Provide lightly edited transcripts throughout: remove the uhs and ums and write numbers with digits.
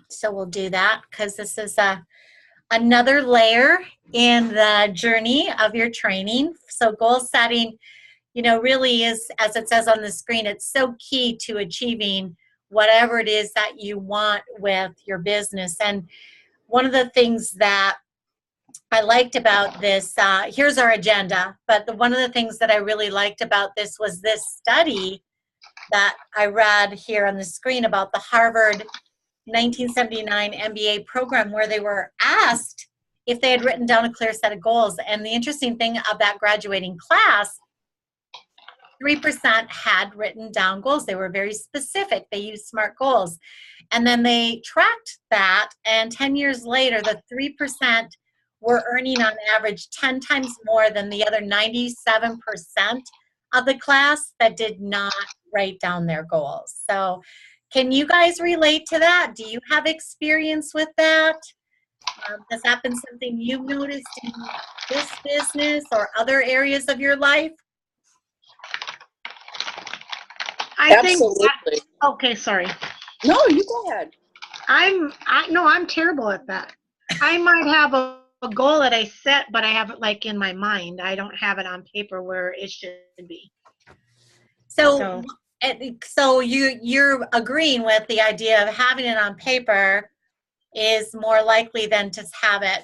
So we'll do that because this is another layer in the journey of your training. So goal setting, really is, as it says on the screen, it's so key to achieving whatever it is that you want with your business. And one of the things that I liked about this, here's our agenda, but one of the things that I really liked about this was this study that I read here on the screen about the Harvard 1979 MBA program, where they were asked if they had written down a clear set of goals. And the interesting thing of that graduating class, 3% had written down goals. They were very specific. They used SMART goals. And then they tracked that, and 10 years later, the 3% were earning on average 10 times more than the other 97% of the class that did not write down their goals. So can you guys relate to that? Do you have experience with that? Has that been something you've noticed in this business or other areas of your life? Absolutely. Okay, sorry. No, you go ahead. I'm terrible at that. I might have a goal that I set, but I have it like in my mind. I don't have it on paper where it should be. So you're agreeing with the idea of having it on paper is more likely than to have it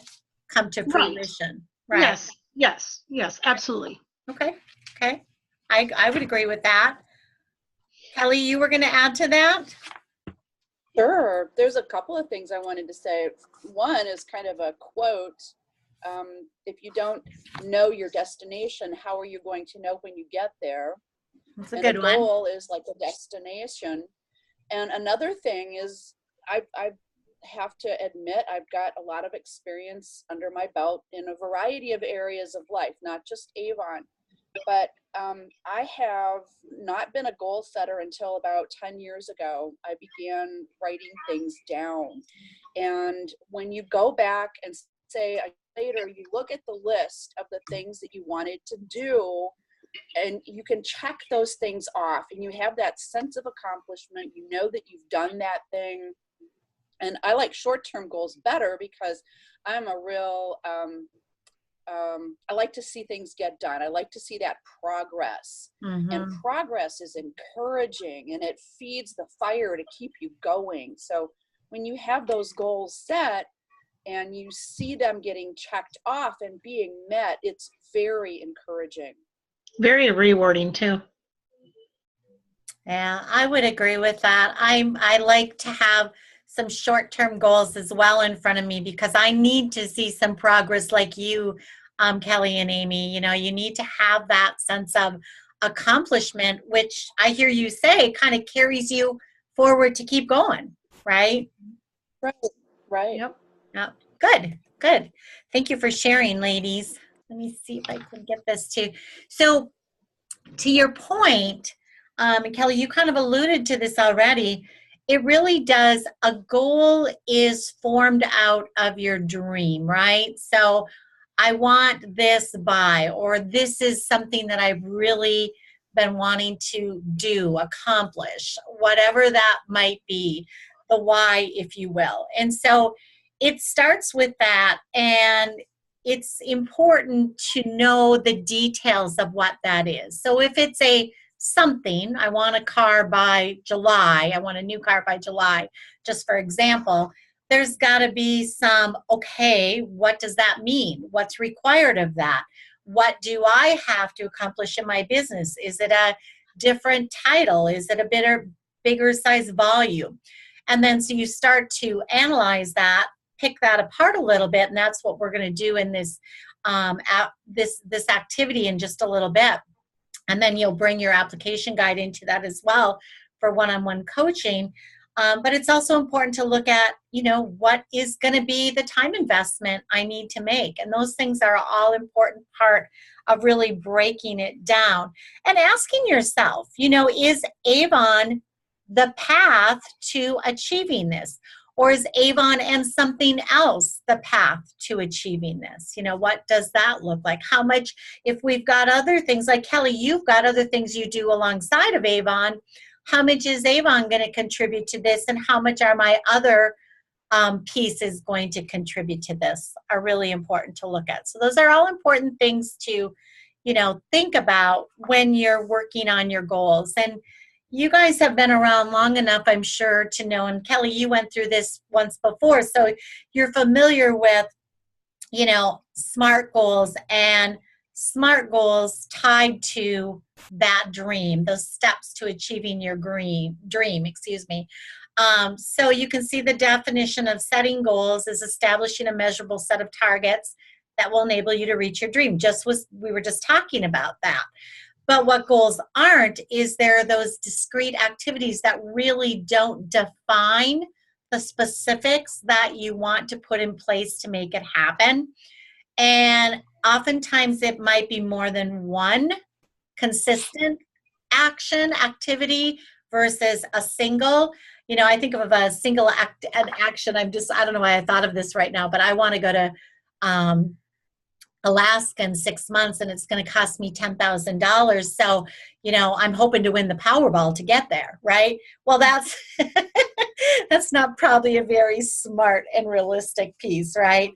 come to fruition. Right. Yes, absolutely. Okay. I would agree with that. Kelly, you were going to add to that? Sure. There's a couple of things I wanted to say. One is kind of a quote. If you don't know your destination, how are you going to know when you get there? That's a good one. The goal is like a destination. And another thing is I have to admit I've got a lot of experience under my belt in a variety of areas of life, not just Avon. But I have not been a goal setter until about 10 years ago. I began writing things down. And when you go back and say later, you look at the list of the things that you wanted to do, and you can check those things off, and you have that sense of accomplishment. You know that you've done that thing. And I like short-term goals better because I'm a real I like to see things get done. I like to see that progress. And progress is encouraging, and it feeds the fire to keep you going. So when you have those goals set and you see them getting checked off and being met, it's very encouraging. Very rewarding too. Yeah, I would agree with that. I like to have some short-term goals as well in front of me because I need to see some progress like you, Kelly and Amy. You need to have that sense of accomplishment, which I hear you say kind of carries you forward to keep going, right? Right. Yep. Good. Thank you for sharing, ladies. Let me see if I can get this too. So to your point, Kelly, you kind of alluded to this already. It really does. A goal is formed out of your dream, right? So I want this by, or this is something that I've really been wanting to do, accomplish, whatever that might be, the why, if you will. And so it starts with that, and it's important to know the details of what that is. So if it's something, I want a car by July, I want a new car by July, just for example, there's got to be some, okay, what does that mean? What's required of that? What do I have to accomplish in my business? Is it a different title? Is it a bigger size volume? And then so you start to analyze that, pick that apart a little bit, and that's what we're going to do in this this activity in just a little bit. And then you'll bring your application guide into that as well for one-on-one coaching. But it's also important to look at, what is going to be the time investment I need to make. And those things are all important part of really breaking it down and asking yourself, is Avon the path to achieving this? Or is Avon and something else the path to achieving this? What does that look like? How much, if we've got other things, like Kelly, you've got other things you do alongside of Avon, how much is Avon going to contribute to this? And how much are my other piece is going to contribute to this are really important to look at. So those are all important things to, think about when you're working on your goals. And you guys have been around long enough, I'm sure, to know, and Kelly, you went through this once before, so you're familiar with, SMART goals, and SMART goals tied to that dream, those steps to achieving your dream, excuse me. So you can see the definition of setting goals is establishing a measurable set of targets that will enable you to reach your dream. We were just talking about that. But what goals aren't is there are those discrete activities that really don't define the specifics that you want to put in place to make it happen. And oftentimes it might be more than one consistent activity versus a single. I think of a single action. I don't know why I thought of this right now, but I want to go to Alaska in 6 months, and it's going to cost me $10,000. So, I'm hoping to win the Powerball to get there, right? Well, that's that's not probably a very smart and realistic piece, right?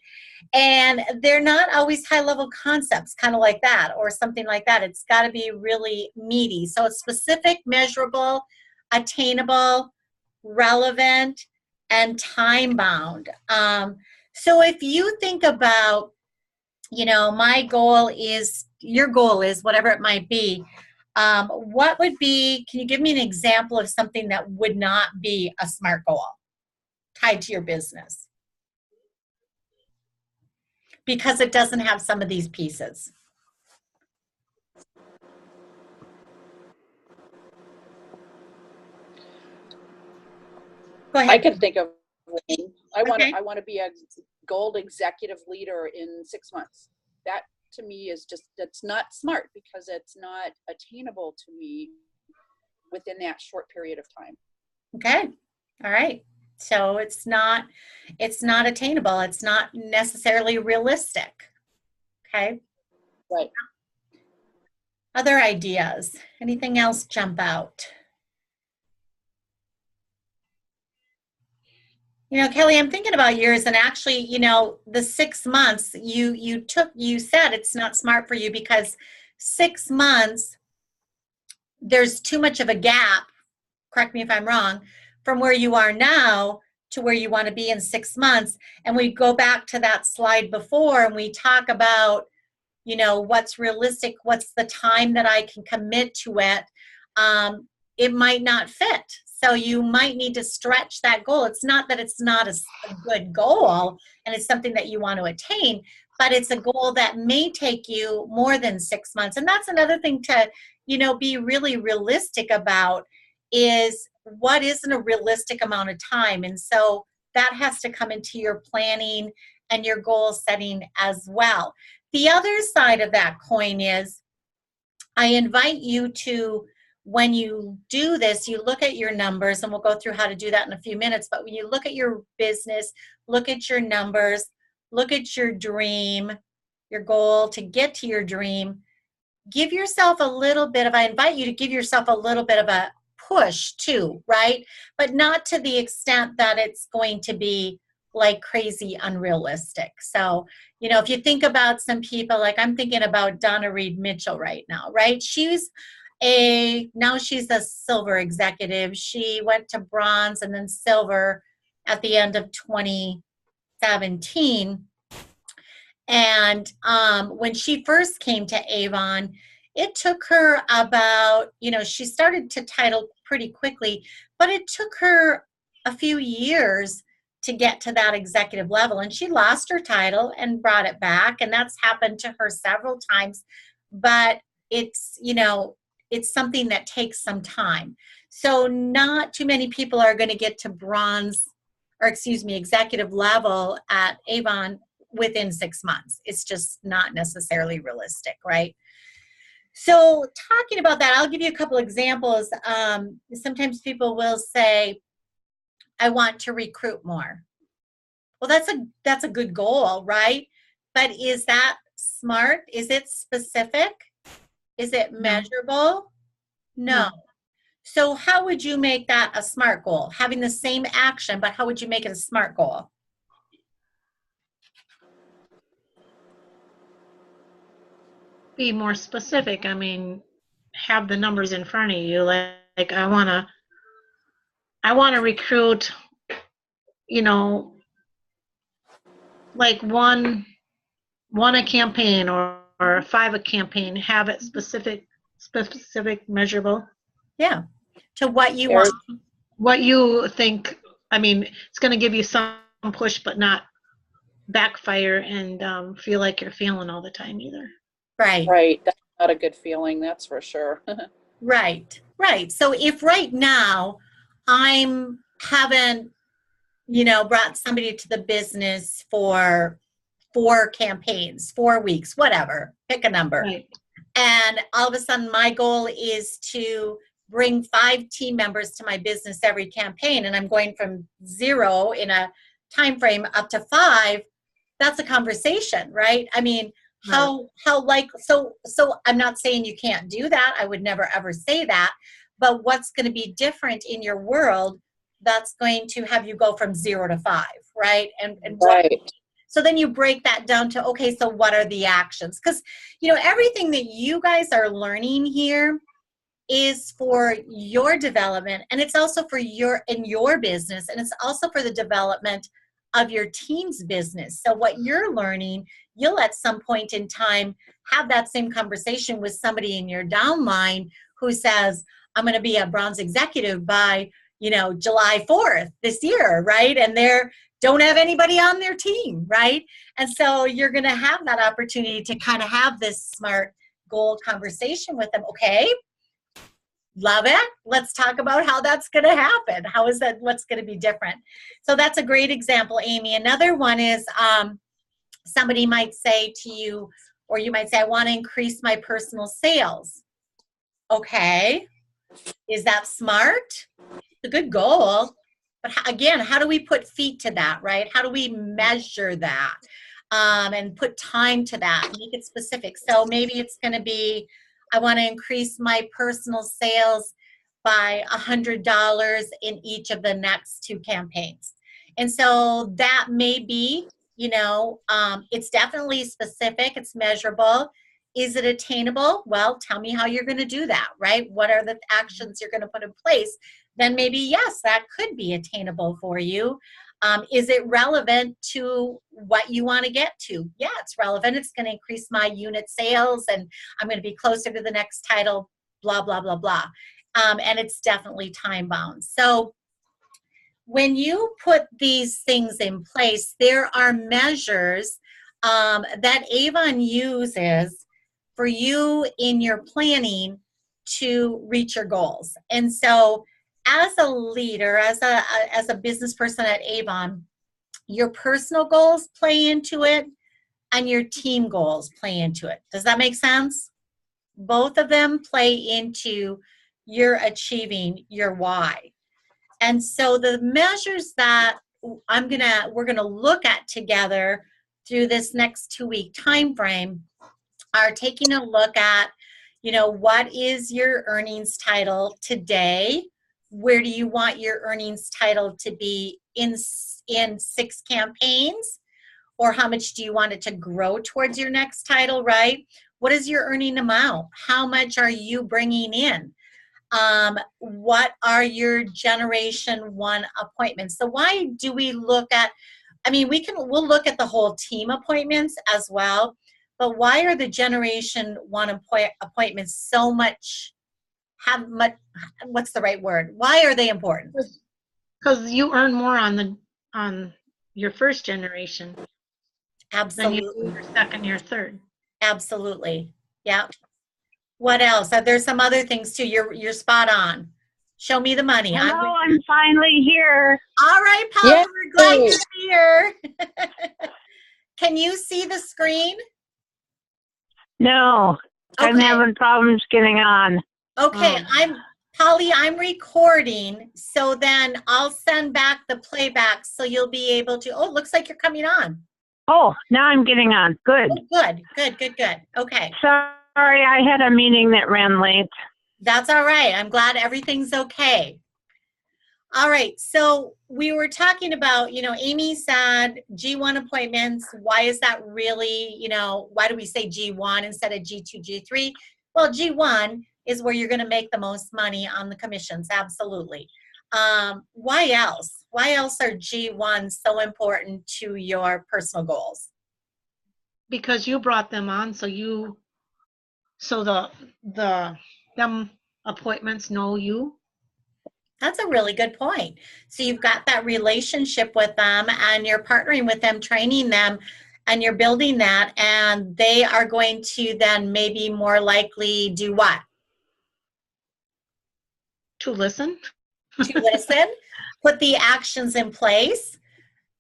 And they're not always high-level concepts, kind of like that, or something like that. It's got to be really meaty. So it's specific, measurable, attainable, relevant, and time-bound. So if you think about, my goal is, your goal is, whatever it might be, what would be, can you give me an example of something that would not be a SMART goal tied to your business? Because it doesn't have some of these pieces. Go ahead. I can think of one. I Okay. want to be a gold executive leader in 6 months. That to me is just, that's not SMART because it's not attainable to me within that short period of time. Okay. All right. So it's not attainable. It's not necessarily realistic. Okay. Right. Other ideas? Anything else jump out? Kelly, I'm thinking about yours, and actually, the 6 months you said it's not SMART for you because 6 months, there's too much of a gap, correct me if I'm wrong, from where you are now to where you want to be in 6 months. And we go back to that slide before and we talk about, what's realistic, what's the time that I can commit to it. It might not fit. So you might need to stretch that goal. It's not that it's not a good goal and it's something that you want to attain, but it's a goal that may take you more than 6 months. And that's another thing to, be really realistic about, is what isn't a realistic amount of time. And so that has to come into your planning and your goal setting as well. The other side of that coin is, I invite you to, when you do this, you look at your numbers, and we'll go through how to do that in a few minutes, but when you look at your business, look at your numbers, look at your dream, your goal to get to your dream, give yourself a little bit of, I invite you to give yourself a little bit of a push too, right? But not to the extent that it's going to be like crazy unrealistic. So, if you think about some people, like I'm thinking about Donna Reed Mitchell right now, right? Now she's a silver executive. She went to bronze and then silver at the end of 2017. And when she first came to Avon, it took her about, she started to title pretty quickly, but it took her a few years to get to that executive level. And she lost her title and brought it back. And that's happened to her several times. But it's, it's something that takes some time. So not too many people are going to get to executive level at Avon within 6 months. It's just not necessarily realistic, right? So talking about that, I'll give you a couple examples. Sometimes people will say, I want to recruit more. Well, that's a good goal, right? But is that SMART? Is it specific? Is it measurable? No. So how would you make that a SMART goal? Having the same action, but how would you make it a SMART goal? be more specific. I mean, have the numbers in front of you. Like I wanna recruit, you know, like one a campaign or five a campaign. Have it specific, measurable. Yeah. To what you Very- want. What you think. I mean, it's going to give you some push, but not backfire and feel like you're failing all the time either. Right. Right. That's not a good feeling, that's for sure. Right. Right. So if right now I'm haven't, brought somebody to the business for 4 campaigns, 4 weeks, whatever, pick a number. Right. And all of a sudden my goal is to bring 5 team members to my business every campaign, and I'm going from 0 in a time frame up to 5. That's a conversation, right? I mean, how like so I'm not saying you can't do that. I would never ever say that. But what's going to be different in your world that's going to have you go from 0 to 5, right? And Right. so then you break that down to, okay, so what are the actions? Because, everything that you guys are learning here is for your development, and it's also for your business, and it's also for the development of your team's business. So what you're learning, you'll at some point in time have that same conversation with somebody in your downline who says, I'm going to be a bronze executive by, July 4th this year, right? And they're don't have anybody on their team, right? And so you're going to have that opportunity to kind of have this smart goal conversation with them. Okay, love it. Let's talk about how that's going to happen. How is that? What's going to be different? So that's a great example, Amy. Another one is somebody might say to you, or you might say, I want to increase my personal sales. Okay, is that smart? It's a good goal. But again, how do we put feet to that, right? How do we measure that and put time to that, make it specific? So maybe it's going to be, I want to increase my personal sales by $100 in each of the next 2 campaigns. And so that may be, it's definitely specific, it's measurable. Is it attainable? Well, tell me how you're going to do that, right? What are the actions you're going to put in place? Then maybe, yes, that could be attainable for you. Is it relevant to what you want to get to? Yeah, it's relevant. It's going to increase my unit sales, and I'm going to be closer to the next title, blah, blah, blah, blah. And it's definitely time bound. So when you put these things in place, there are measures that Avon uses for you in your planning to reach your goals. And so as a leader, as a business person at Avon, your personal goals play into it and your team goals play into it. Does that make sense? Both of them play into your achieving your why. And so the measures that we're gonna look at together through this next 2-week time frame are taking a look at, what is your earnings title today? Where do you want your earnings title to be in 6 campaigns? Or how much do you want it to grow towards your next title, right? What is your earning amount? How much are you bringing in? What are your generation 1 appointments? So why do we look at, we'll look at the whole team appointments as well, but why are the generation 1 appointments what's the right word? Why are they important? Because you earn more on your first generation Absolutely. than you do your second, your third. Absolutely. Yeah. What else? There's some other things too. You're spot on. Show me the money. Hello, I'm finally here. All right, Paula, Yay. we're glad you're here. Can you see the screen? No, I'm Okay. having problems getting on. Okay, Polly, I'm recording, so then I'll send back the playback so you'll be able to, it looks like you're coming on. Oh, now I'm getting on. Good. Oh, good. Okay, Sorry, I had a meeting that ran late. that's all right. I'm glad everything's okay. All right, so we were talking about, Amy said G1 appointments. Why is that really, why do we say G1 instead of G2, G3? Well, G1 is where you're going to make the most money on the commissions, absolutely. Why else? Why else are G1 so important to your personal goals? Because you brought them on, so them appointments know you. That's a really good point. So you've got that relationship with them and you're partnering with them, training them, and you're building that, and they are going to then maybe more likely do what? To listen. To listen, put the actions in place.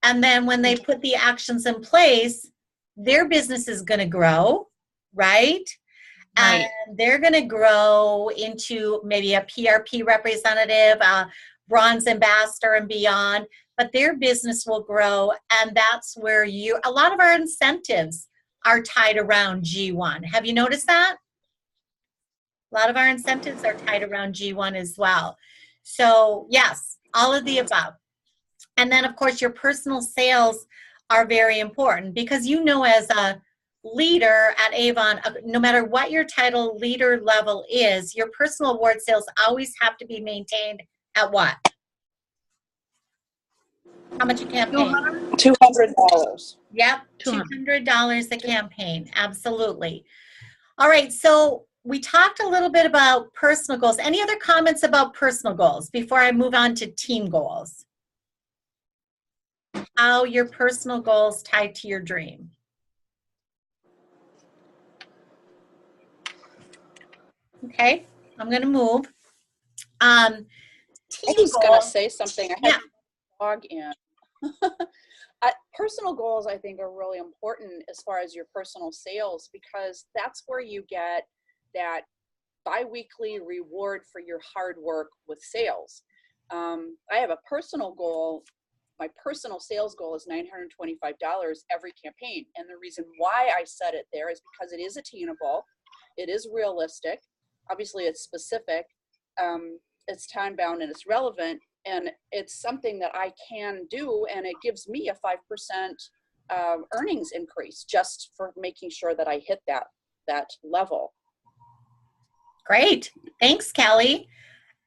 And then when they put the actions in place, their business is going to grow, right? Right. And they're going to grow into maybe a PRP representative, a bronze ambassador and beyond, but their business will grow. And that's where a lot of our incentives are tied around G1. Have you noticed that? A lot of our incentives are tied around G1 as well. So yes, all of the above. And then of course your personal sales are very important because as a leader at Avon, no matter what your title leader level is, your personal award sales always have to be maintained at what? How much a campaign? $200. Yep, $200 a campaign, absolutely. All right, so we talked a little bit about personal goals. Any other comments about personal goals before I move on to team goals? How your personal goals tie to your dream? Okay, I'm going to move. I Team was going to goals. say something. I had to log in. Personal goals, I think, are really important as far as your personal sales because that's where you get that biweekly reward for your hard work with sales. I have a personal goal. My personal sales goal is $925 every campaign. And the reason why I set it there is because it is attainable. It is realistic. Obviously, it's specific. It's time bound and it's relevant. And it's something that I can do. And it gives me a 5% earnings increase just for making sure that I hit that level. Great. Thanks, Kelly.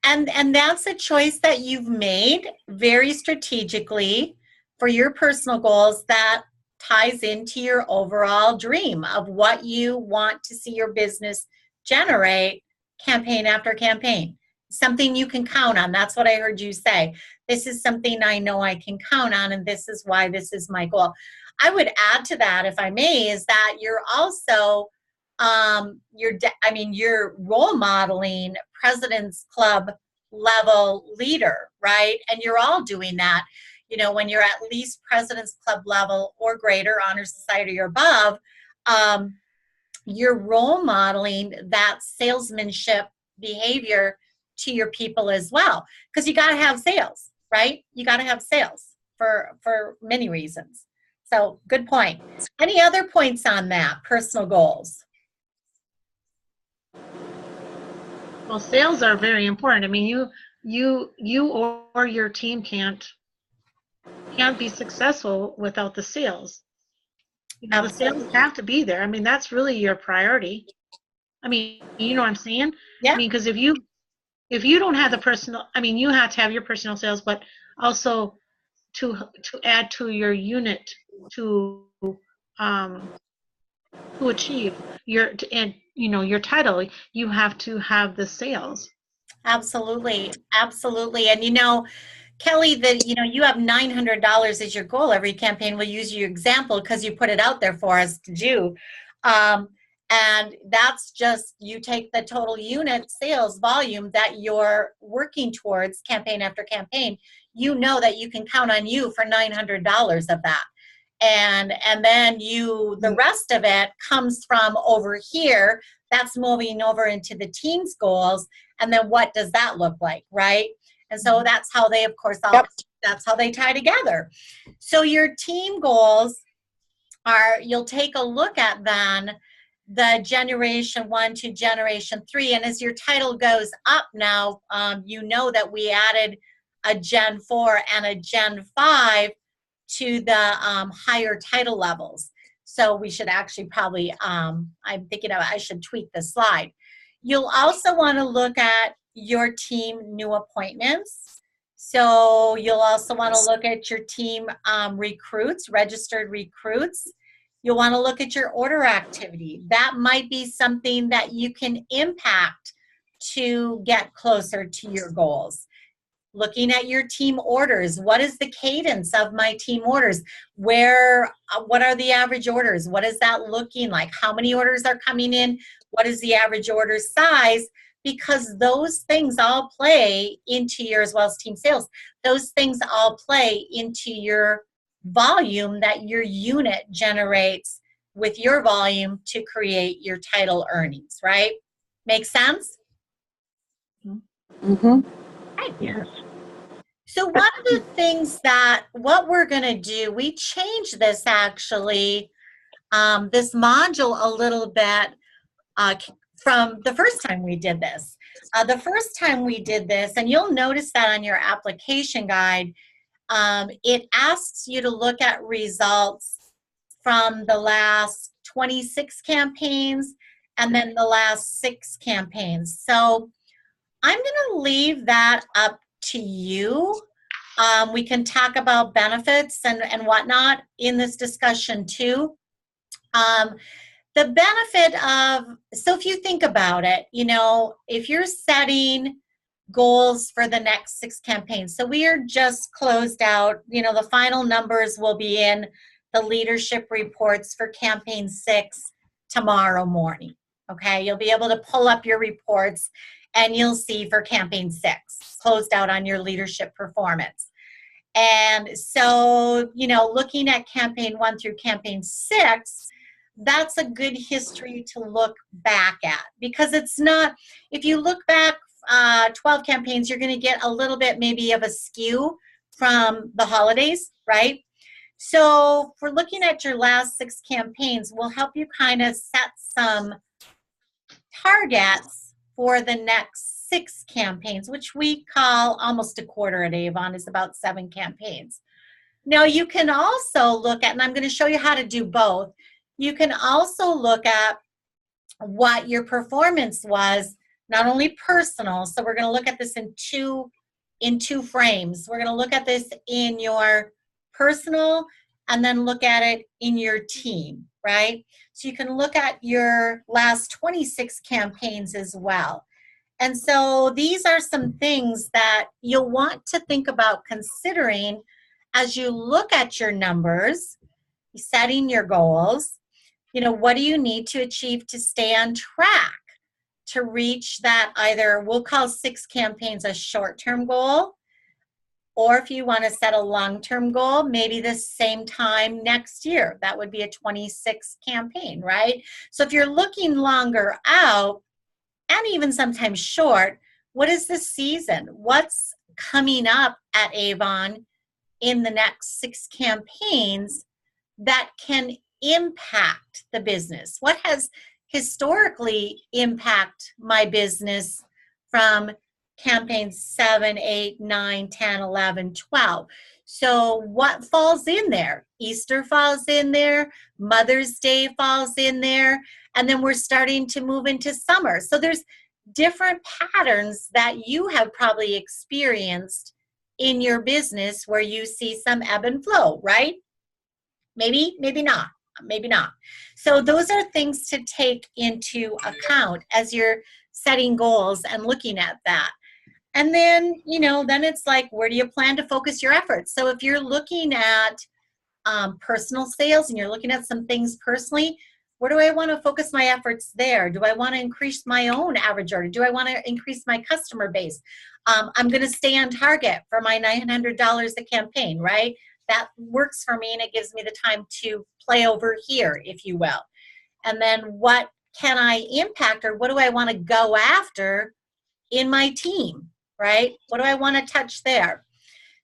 And that's a choice that you've made very strategically for your personal goals that ties into your overall dream of what you want to see your business generate campaign after campaign. Something you can count on. That's what I heard you say. This is something I know I can count on, and this is why this is my goal. I would add to that, if I may, is that you're also you're role modeling President's Club level leader, right? And you're all doing that. When you're at least President's Club level or greater, Honor Society or above, you're role modeling that salesmanship behavior to your people as well. Because you got to have sales, right? You got to have sales for many reasons. So good point. Any other points on that, personal goals? Well, sales are very important. I mean, you or your team can't be successful without the sales. The sales have to be there. I mean, that's really your priority. I mean, you know what I'm saying? Yeah. I mean, because if you don't have the personal, I mean, you have to have your personal sales, but also to add to your unit to achieve your title, you have to have the sales. Absolutely. And Kelly, that you have $900 as your goal every campaign. We'll use your example because you put it out there for us to do. And that's just, you take the total unit sales volume that you're working towards campaign after campaign. That you can count on you for $900 of that. And then the rest of it comes from over here. That's moving over into the team's goals. And then what does that look like, right? And so that's how they, of course, that's how they tie together. So your team goals you'll take a look at then the generation 1 to generation 3. And as your title goes up now, that we added a Gen 4 and a Gen 5 to the higher title levels. So we should actually probably, I'm thinking of, I should tweak the slide. You'll also want to look at your team new appointments. So you'll also want to look at your team recruits, registered recruits. You'll want to look at your order activity. That might be something that you can impact to get closer to your goals. Looking at your team orders, what is the cadence of my team orders? What are the average orders? What is that looking like? How many orders are coming in? What is the average order size? Because those things all play into your, as well as team sales, those things all play into your volume that your unit generates with your volume to create your title earnings, right? Make sense? Mm-hmm. Yes. So one of the things that, what we're going to do, we changed this actually, this module a little bit from the first time we did this. The first time we did this, and you'll notice that on your application guide, it asks you to look at results from the last 26 campaigns and then the last 6 campaigns. So I'm going to leave that up to you. We can talk about benefits and whatnot in this discussion too. The benefit of, so if you think about it, you know, if you're setting goals for the next 6 campaigns, so we are just closed out, you know, the final numbers will be in the leadership reports for campaign 6 tomorrow morning. Okay, you'll be able to pull up your reports and you'll see for campaign 6 closed out on your leadership performance. And so, you know, looking at campaign 1 through campaign 6, that's a good history to look back at, because it's not, if you look back 12 campaigns, you're going to get a little bit maybe of a skew from the holidays, right? So for looking at your last 6 campaigns, will help you kind of set some targets for the next 6 campaigns, which we call almost a quarter at Avon, is about 7 campaigns. Now you can also look at, and I'm going to show you how to do both, you can also look at what your performance was, not only personal, so we're going to look at this in two frames. We're going to look at this in your personal and then look at it in your team, right? So you can look at your last 26 campaigns as well. And so these are some things that you'll want to think about considering as you look at your numbers, setting your goals. You know, what do you need to achieve to stay on track to reach that, either we'll call 6 campaigns a short-term goal, or if you want to set a long-term goal, maybe the same time next year, that would be a 26 campaign, right? So if you're looking longer out, and even sometimes short, what is the season? What's coming up at Avon in the next 6 campaigns that can impact the business? What has historically impacted my business from campaigns 7, 8, 9, 10, 11, 12? So what falls in there? Easter falls in there, Mother's Day falls in there, and then we're starting to move into summer. So there's different patterns that you have probably experienced in your business where you see some ebb and flow, right? Maybe, maybe not, maybe not. So those are things to take into account as you're setting goals and looking at that. And then, you know, then it's like, where do you plan to focus your efforts? So if you're looking at personal sales and you're looking at some things personally, where do I want to focus my efforts there? Do I want to increase my own average order? Do I want to increase my customer base? I'm going to stay on target for my $900 a campaign, right? That works for me and it gives me the time to play over here, if you will. And then what can I impact, or what do I want to go after in my team, right? What do I want to touch there?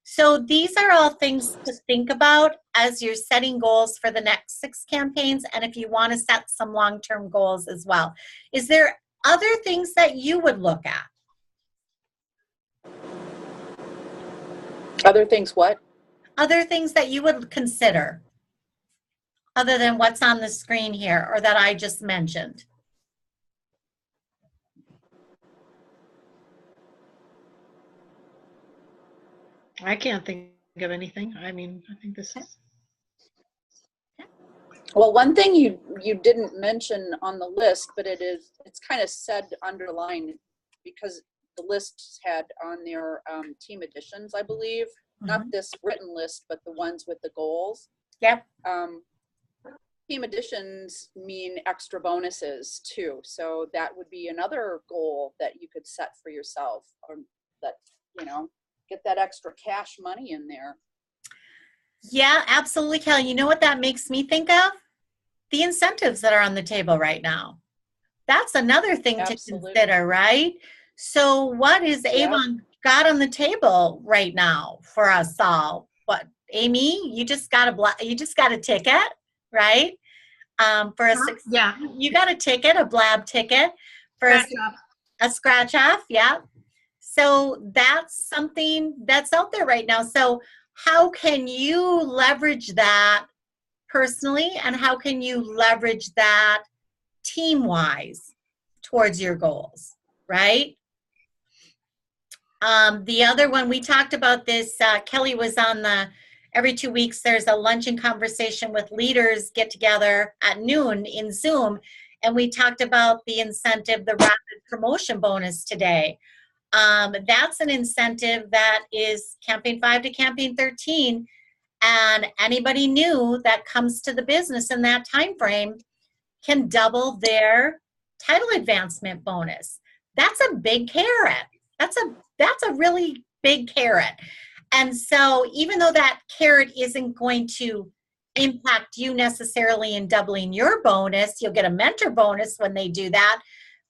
So these are all things to think about as you're setting goals for the next 6 campaigns, and if you want to set some long-term goals as well. Is there other things that you would look at? Other things what? Other things that you would consider other than what's on the screen here or that I just mentioned. I can't think of anything. I mean, I think this is. Well, one thing you didn't mention on the list, but it's kind of said underlined because the list had on their team editions, I believe, not this written list, but the ones with the goals. Yep. Team additions mean extra bonuses too. So that would be another goal that you could set for yourself, or that, get that extra cash money in there. Yeah, absolutely, Kelly. You know what that makes me think of? The incentives that are on the table right now. That's another thing Absolutely. to consider, right? So what is Avon got on the table right now for us all? What, Amy, you just got a ticket, right? For a Yeah. you got a ticket, a blab ticket for a scratch off, yeah. So that's something that's out there right now. So how can you leverage that personally, and how can you leverage that team-wise towards your goals, right? The other one, we talked about this, Kelly was on the, every 2 weeks, there's a luncheon conversation with leaders get together at noon in Zoom, and we talked about the incentive, the rapid promotion bonus today. That's an incentive that is Campaign 5 to Campaign 13, and anybody new that comes to the business in that time frame can double their title advancement bonus. That's a big carrot. That's a really big carrot. And so even though that carrot isn't going to impact you necessarily in doubling your bonus, you'll get a mentor bonus when they do that,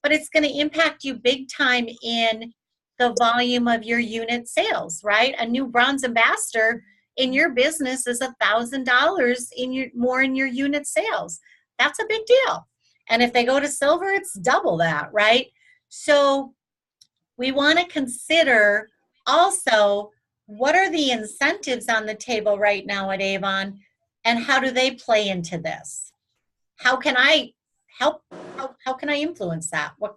but it's going to impact you big time in the volume of your unit sales, right? A new bronze ambassador in your business is $1,000 more in your unit sales. That's a big deal. And if they go to silver, it's double that, right? So we want to consider also, what are the incentives on the table right now at Avon, and how do they play into this? How can I help? How can I influence that? What,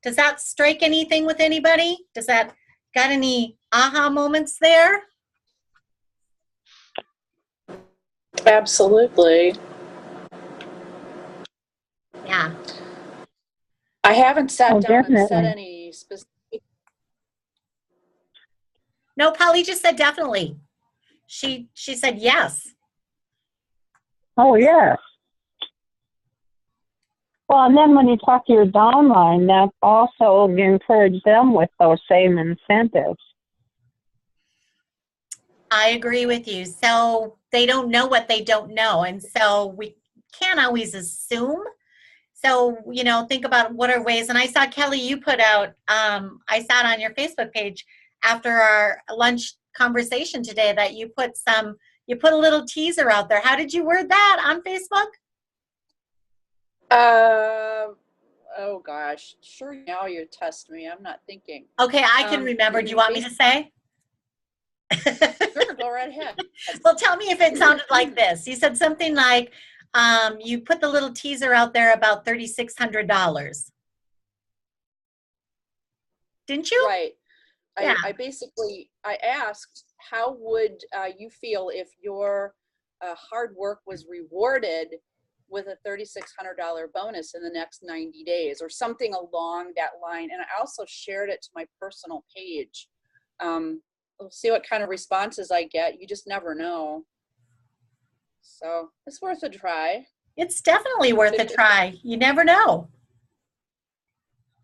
does that strike anything with anybody? Does that got any aha moments there? Absolutely. Yeah. I haven't sat down and said definitely. any specific. No, Polly just said definitely. She said yes. Oh, yes. Well, and then when you talk to your downline, that also encourage them with those same incentives. I agree with you. So they don't know what they don't know. And so we can't always assume. So, think about what are ways. And I saw, Kelly, you put out, I saw it on your Facebook page after our lunch conversation today that you put a little teaser out there. How did you word that on Facebook? Oh gosh, sure. Now you test me. I'm not thinking. Okay, I can remember. Do you want me to say? Sure, go right ahead. Well, tell me if it sounded like this. You said something like, you put the little teaser out there about $3,600. Didn't you? Right. Yeah. I asked, how would you feel if your hard work was rewarded with a $3,600 bonus in the next 90 days or something along that line? And I also shared it to my personal page. We'll see what kind of responses I get. You just never know. So it's worth a try. It's definitely worth a try. You never know.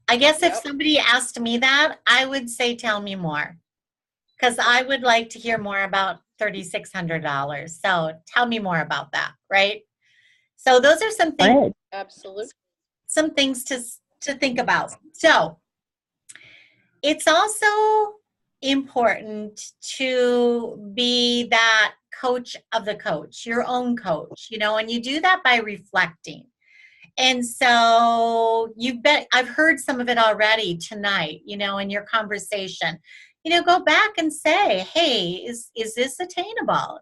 I guess if somebody asked me that, I would say, tell me more. Because I would like to hear more about $3,600. So tell me more about that, right? So those are some things. Right. Absolutely. Some things to think about. So it's also important to be that coach of the coach, your own coach, and you do that by reflecting. And so I've heard some of it already tonight, in your conversation. go back and say, hey, is this attainable?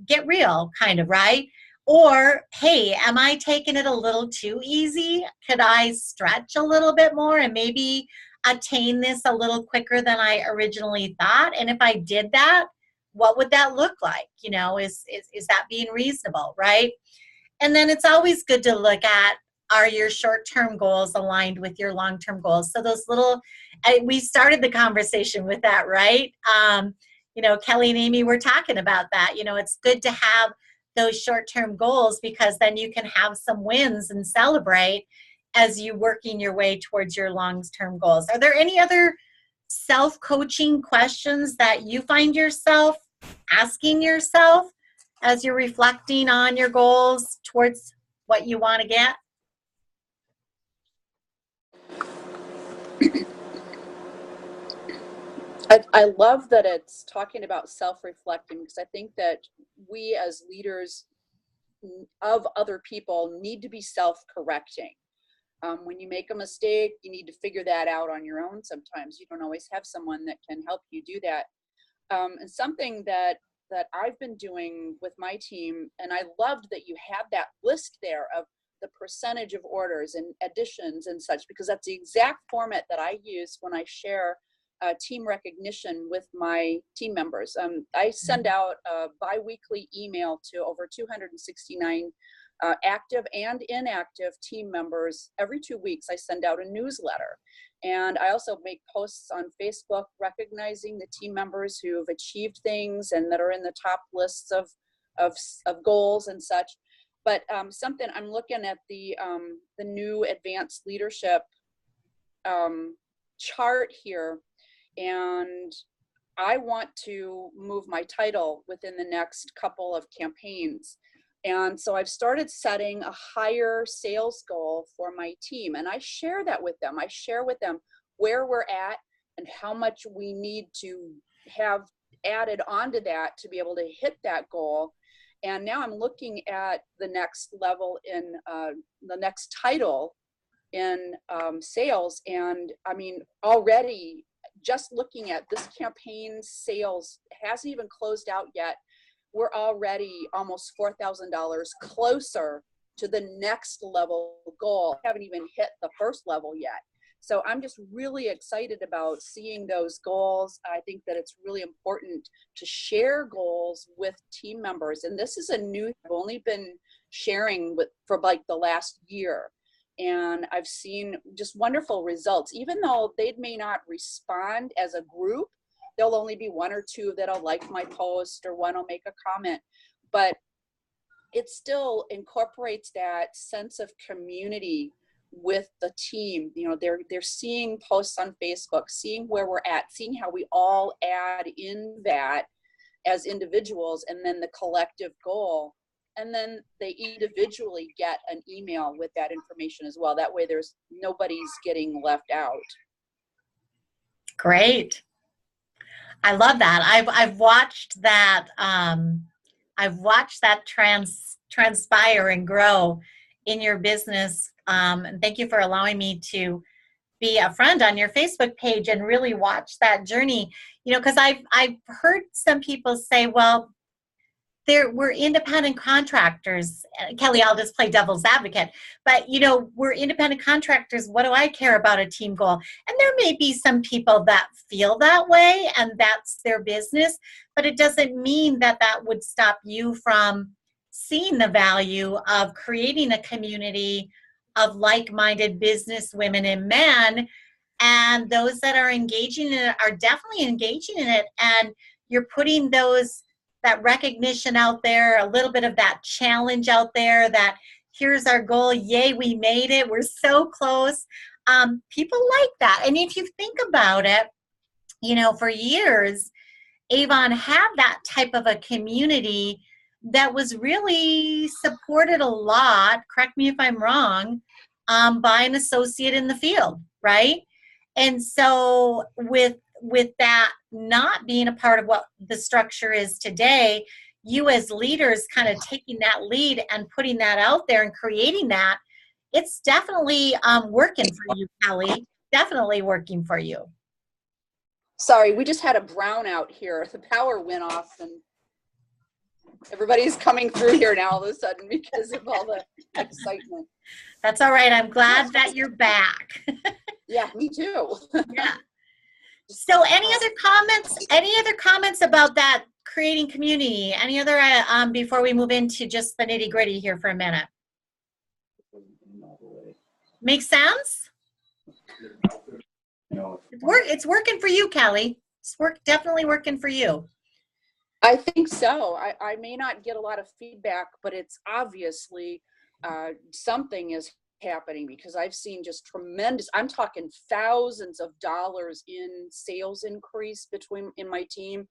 Get real, kind of, right? Or, hey, am I taking it a little too easy? Could I stretch a little bit more and maybe attain this a little quicker than I originally thought? And if I did that, what would that look like? Is that being reasonable, right? And then it's always good to look at, are your short-term goals aligned with your long-term goals? So those we started the conversation with that, right? Kelly and Amy were talking about that. It's good to have those short-term goals because then you can have some wins and celebrate as you working your way towards your long-term goals. Are there any other self-coaching questions that you find yourself asking yourself as you're reflecting on your goals towards what you want to get? I love that it's talking about self-reflecting, because I think that we as leaders of other people need to be self-correcting. When you make a mistake, you need to figure that out on your own sometimes. You don't always have someone that can help you do that. And something that I've been doing with my team, and I loved that you had that list there of the percentage of orders and additions and such, because that's the exact format that I use when I share team recognition with my team members. I send out a bi-weekly email to over 269 active and inactive team members. Every 2 weeks, I send out a newsletter. And I also make posts on Facebook recognizing the team members who have achieved things and that are in the top lists of goals and such. But something I'm looking at the new advanced leadership chart here, and I want to move my title within the next couple of campaigns. And so I've started setting a higher sales goal for my team, and I share that with them. I share with them where we're at and how much we need to have added onto that to be able to hit that goal. And now I'm looking at the next level in the next title in sales. And I mean, already just looking at this campaign's sales hasn't even closed out yet. We're already almost $4,000 closer to the next level goal. Haven't even hit the first level yet. So I'm just really excited about seeing those goals. I think that it's really important to share goals with team members. And this is I've only been sharing for like the last year. And I've seen just wonderful results. Even though they may not respond as a group, there'll only be one or two that'll like my post or one will make a comment, but it still incorporates that sense of community with the team. They're seeing posts on Facebook, seeing where we're at, seeing how we all add in that as individuals, and then the collective goal. And then they individually get an email with that information as well. That way nobody's getting left out. Great. I love that. I've watched that. I've watched that transpire and grow in your business. And thank you for allowing me to be a friend on your Facebook page and really watch that journey. Because I've heard some people say, well, we're independent contractors. Kelly, I'll just play devil's advocate. But, we're independent contractors. What do I care about a team goal? And there may be some people that feel that way, and that's their business. But it doesn't mean that would stop you from seeing the value of creating a community of like-minded business women and men. And those that are engaging in it are definitely engaging in it. And you're putting that recognition out there, a little bit of that challenge out there, that here's our goal. Yay, we made it. We're so close. People like that. And if you think about it, for years, Avon had that type of a community that was really supported a lot, correct me if I'm wrong, by an associate in the field, right? And so with that not being a part of what the structure is today, you as leaders kind of taking that lead and putting that out there and creating that, it's definitely working for you, Kelly. Definitely working for you. Sorry, we just had a brownout here. The power went off and everybody's coming through here now all of a sudden because of all the excitement. That's all right. I'm glad that you're back. Yeah, me too. Yeah. So any other comments? Any other comments about that creating community? Any other, before we move into just the nitty gritty here for a minute? Make sense? It's working for you, Kelly. It's definitely working for you. I think so. I may not get a lot of feedback, but it's obviously something is happening because I've seen just tremendous, I'm talking thousands of dollars in sales increase in my team.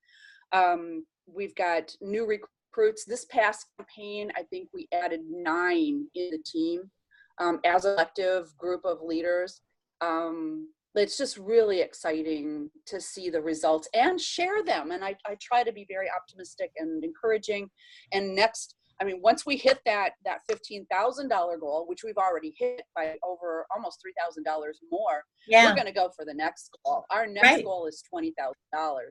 We've got new recruits. This past campaign, I think we added 9 in the team as an elective group of leaders. It's just really exciting to see the results and share them. And I try to be very optimistic and encouraging. And next, I mean, once we hit that $15,000 goal, which we've already hit by over almost $3,000 more, Yeah. we're going to go for the next goal. Our next goal is $20,000.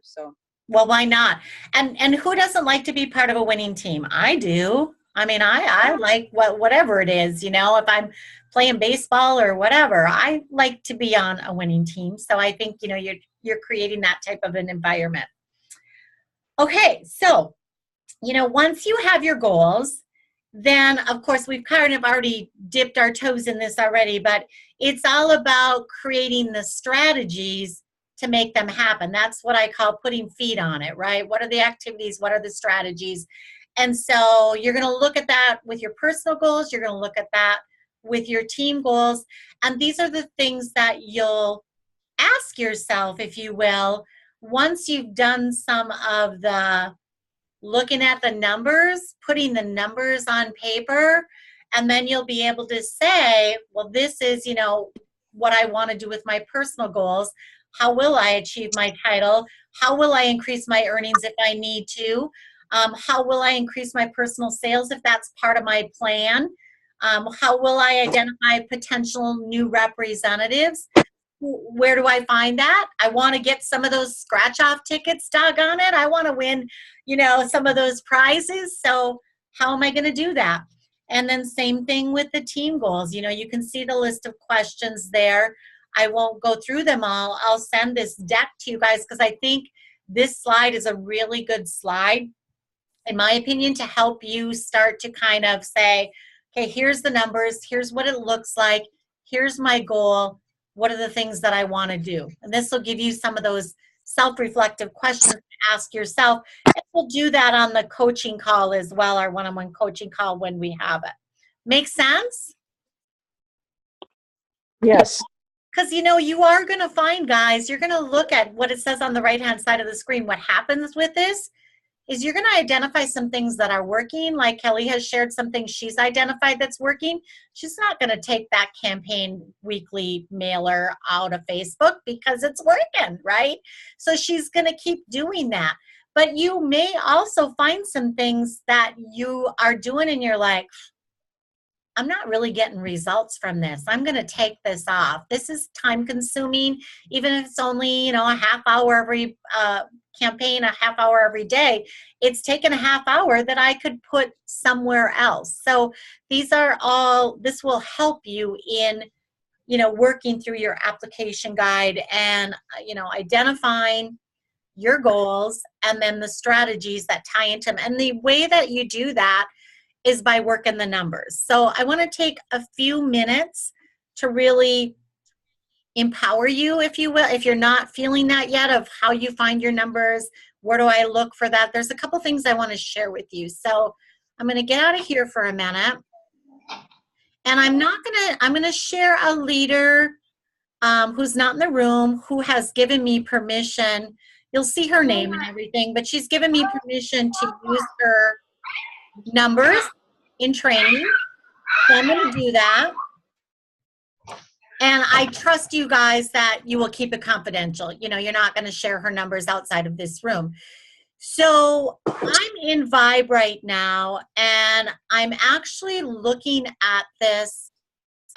So, well, why not? And who doesn't like to be part of a winning team? I do. I mean, I like whatever it is, you know, if I'm playing baseball or whatever, I like to be on a winning team. So I think, you know, you're creating that type of an environment. Okay, so, you know, once you have your goals, then of course we've kind of already dipped our toes in this already, but it's all about creating the strategies to make them happen. That's what I call putting feet on it, right? What are the activities? What are the strategies? And so you're going to look at that with your personal goals. You're going to look at that with your team goals. And these are the things that you'll ask yourself, if you will, once you've done some of the looking at the numbers, putting the numbers on paper, and then you'll be able to say, well, this is, you know, what I want to do with my personal goals. How will I achieve my title? How will I increase my earnings if I need to? How will I increase my personal sales if that's part of my plan? How will I identify potential new representatives? Where do I find that? I want to get some of those scratch-off tickets, doggone it. I want to win, you know, some of those prizes. So how am I going to do that? And then same thing with the team goals. You know, you can see the list of questions there. I won't go through them all. I'll send this deck to you guys because I think this slide is a really good slide, in my opinion, to help you start to kind of say, okay, here's the numbers, here's what it looks like, here's my goal, what are the things that I want to do? And this will give you some of those self-reflective questions to ask yourself. And we'll do that on the coaching call as well, our one-on-one coaching call when we have it. Make sense? Yes. Because, you know, you are going to find, guys, you're going to look at what it says on the right-hand side of the screen. What happens with this is you're going to identify some things that are working. Like Kelly has shared some things she's identified that's working. She's not going to take that campaign weekly mailer out of Facebook because it's working, right? So she's going to keep doing that. But you may also find some things that you are doing and you're like, I'm not really getting results from this. I'm going to take this off. This is time consuming, even if it's only, you know, a half hour every campaign, a half hour every day. It's taken a half hour that I could put somewhere else. So these are all, this will help you in, you know, working through your application guide and, you know, identifying your goals and then the strategies that tie into them. And the way that you do that is by working the numbers. So I want to take a few minutes to really empower you, if you will, if you're not feeling that yet, of how you find your numbers. Where do I look for that? There's a couple things I want to share with you. So I'm going to get out of here for a minute. And I'm going to share a leader who's not in the room, who has given me permission. You'll see her name and everything, but she's given me permission to use her numbers in training. So I'm going to do that. And I trust you guys that you will keep it confidential. You know, you're not going to share her numbers outside of this room. So I'm in Vibe right now, and I'm actually looking at this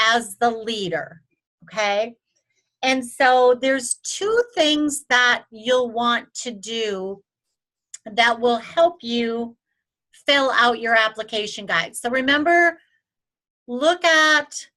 as the leader, okay? And so there's two things that you'll want to do that will help you fill out your application guide. So remember, look at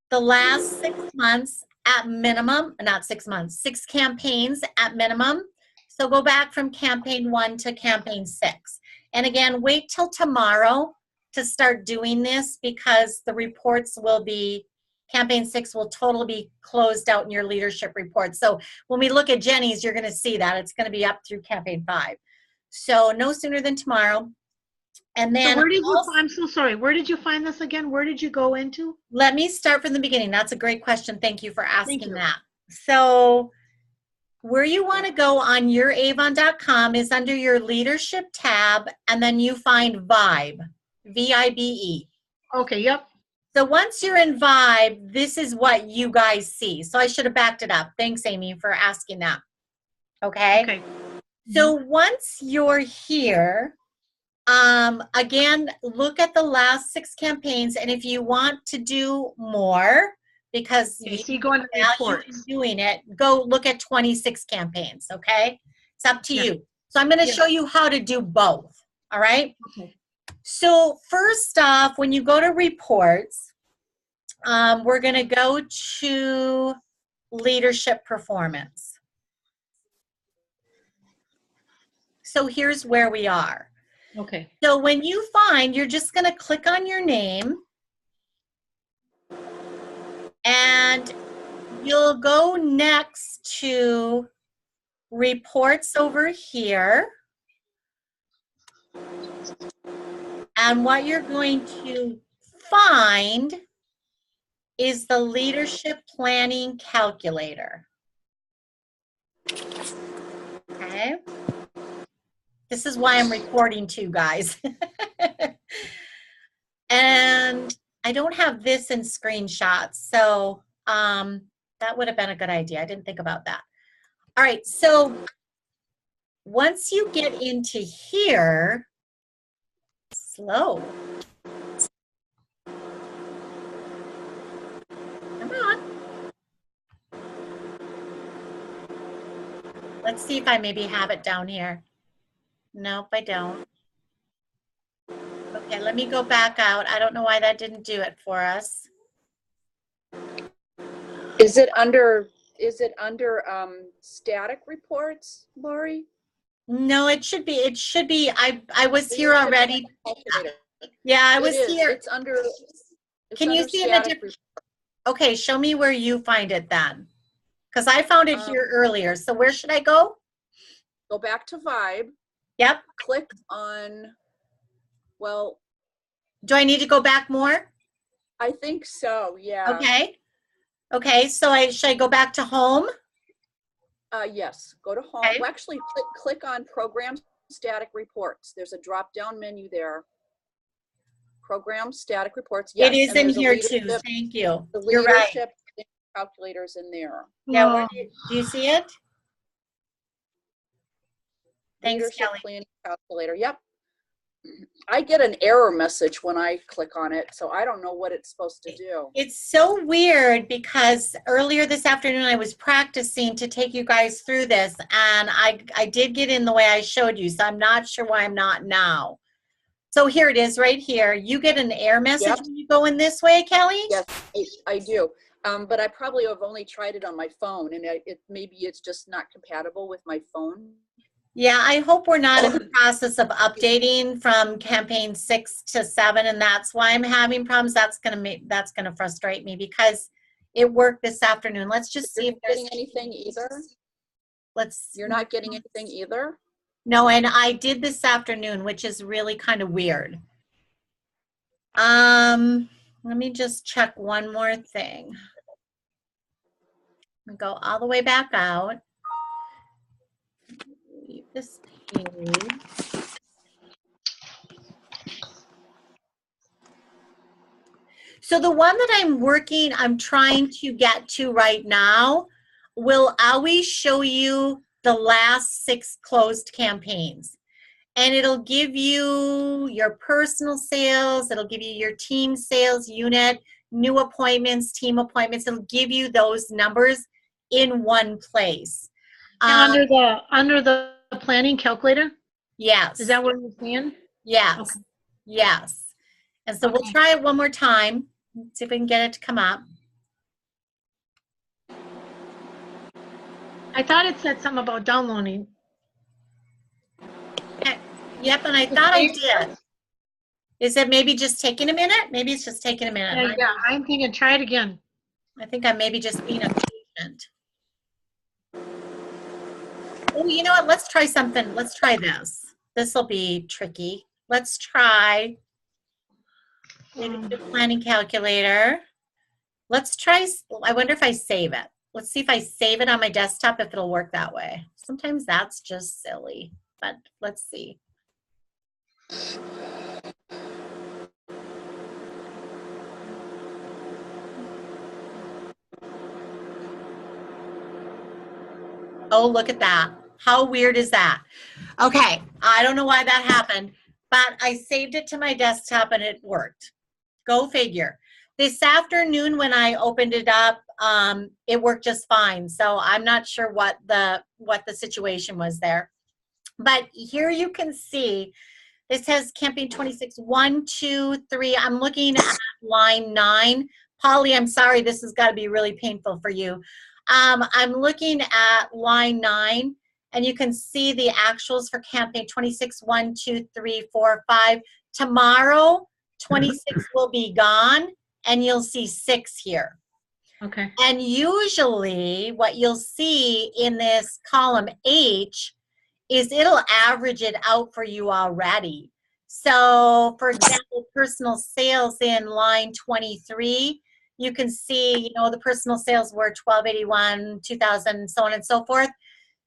the last 6 months at minimum, not 6 months, 6 campaigns at minimum. So go back from campaign 1 to campaign 6. And again, wait till tomorrow to start doing this because the reports will be, campaign 6 will totally be closed out in your leadership report. So when we look at Jenny's, you're going to see that it's going to be up through campaign 5. So no sooner than tomorrow. And then So where did you, I'm so sorry, where did you find this again? Where did you go into? let me start from the beginning. That's a great question. Thank you for asking you. that. So where you want to go on youravon.com is under your leadership tab, and then you find Vibe, V-I-B-E. Okay, yep. So once you're in Vibe, this is what you guys see. So I should have backed it up. Thanks, Amy, for asking that. Okay? Okay. So once you're here, again, look at the last 6 campaigns, and if you want to do more, because Okay, you so you go into value reports. in doing it, go look at 26 campaigns, okay? It's up to Yeah. you. So I'm going to Yeah. show you how to do both, all right? Okay. So first off, when you go to reports, we're going to go to leadership performance. So here's where we are. Okay. So when you find, you're just going to click on your name, and you'll go next to reports over here. And what you're going to find is the leadership planning calculator. Okay. This is why I'm recording too, guys. And I don't have this in screenshots, so that would have been a good idea. I didn't think about that. All right, so once you get into here, slow. Come on. Let's see if I maybe have it down here. Nope, I don't. Okay, let me go back out. I don't know why that didn't do it for us. Is it under static reports, Lori? No, it should be. I was here already. Calculator. Yeah, I It was is. here. It's under. It's Can you under see in the static different? Okay, show me where you find it then. Because I found it here earlier. So where should I go? Go back to Vibe. Yep. Click on, well, Do I need to go back more? I think so, yeah. Okay. Okay, so should I go back to home? Yes, go to home. Okay. Well, actually, click on Program Static Reports. There's a drop-down menu there. Program Static Reports. Yes, It is and in there's a here too. leadership- Thank you. The You're right. leadership calculator's in there. Yeah, Oh, do you see it? Thanks, Leadership Kelly. Planning Calculator, yep. I get an error message when I click on it, so I don't know what it's supposed to do. It's so weird because earlier this afternoon I was practicing to take you guys through this, and I did get in the way I showed you, so I'm not sure why I'm not now. So here it is right here. You get an error message Yep. when you go in this way, Kelly? Yes, I do. But I probably have only tried it on my phone, and maybe it's just not compatible with my phone. Yeah, I hope we're not in the process of updating from campaign 6 to 7, and that's why I'm having problems. That's gonna frustrate me because it worked this afternoon. Let's just see You're if not getting anything either? You're not getting anything either? No, and I did this afternoon, which is really kind of weird. Let me just check one more thing. Go all the way back out. Leave this page. So the one that I'm trying to get to right now will always show you the last 6 closed campaigns. And it'll give you your personal sales, it'll give you your team sales unit, new appointments, team appointments, it'll give you those numbers in one place. And under the planning calculator, Yes. is that what you're saying? Yes. Okay. Yes. And so we'll Okay. try it one more time. See if we can get it to come up. I thought it said something about downloading. Yep, and I thought I did. Is it maybe just taking a minute? Maybe it's just taking a minute. Yeah, I'm thinking try it again. I think I'm maybe just being impatient. Oh, you know what? Let's try something. Let's try this. This will be tricky. Let's try the planning calculator. Let's try, I wonder if I save it. Let's see if I save it on my desktop, if it'll work that way. Sometimes that's just silly, but let's see. Oh, look at that. How weird is that? Okay, I don't know why that happened, but I saved it to my desktop and it worked. Go figure. This afternoon when I opened it up, it worked just fine. So I'm not sure what the situation was there. But here you can see, this has Campaign 26, 1, 2, 3. I'm looking at line 9. Polly, I'm sorry, this has got to be really painful for you. I'm looking at line 9, and you can see the actuals for Campaign 26, 1, 2, 3, 4, 5. Tomorrow, 26 will be gone, and you'll see 6 here. Okay. And usually what you'll see in this column H is it'll average it out for you already. So for example, personal sales in line 23, you can see, you know, the personal sales were 1281, 2000, so on and so forth.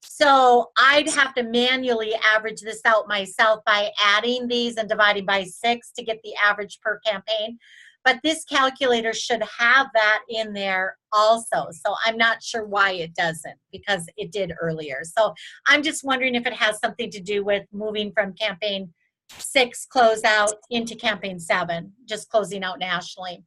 So I'd have to manually average this out myself by adding these and dividing by 6 to get the average per campaign. But this calculator should have that in there also. So I'm not sure why it doesn't, because it did earlier. So I'm just wondering if it has something to do with moving from campaign 6 closeout into campaign 7, just closing out nationally.